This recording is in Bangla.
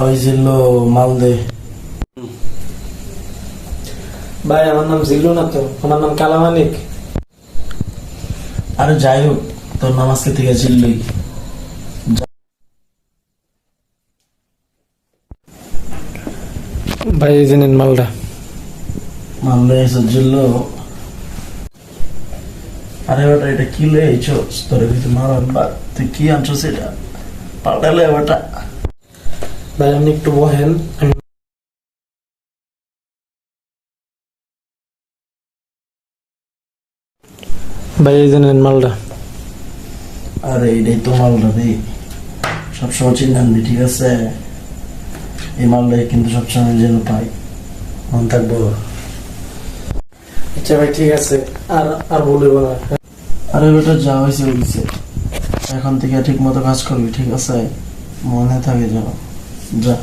ওই জিল্লো মালদে। ভাই আমার নাম জিল্লু না তো, আমার নাম কালামানিক। আরে যাই হোক, তোর নাম আজকে থেকে জিল্লুই। ভাই এই যে নেন মালটা। মালদে এসে জিল্লো। আরে বেটা এটা কি লয়ে আইছো? তোর ভিতরে মারান বা তুই কি আনছস এটা? পাল্টালে বেটা। ভাই আপনি একটু বহেন, আমি ভাই এই যে নেন মালটা। আরে এটাই তো মালটা রে, সবসময় চিন্তানবি, ঠিক আছে? এই মালটা কিন্তু সবসময় যেন পাই, মন থাকবো। আচ্ছা ভাই ঠিক আছে, আর আর বলব না। আরে বেটা যা হয়েছে হয়েছে, এখন থেকে ঠিক মতো কাজ করবি, ঠিক আছে? মনে থাকে যেন। যা।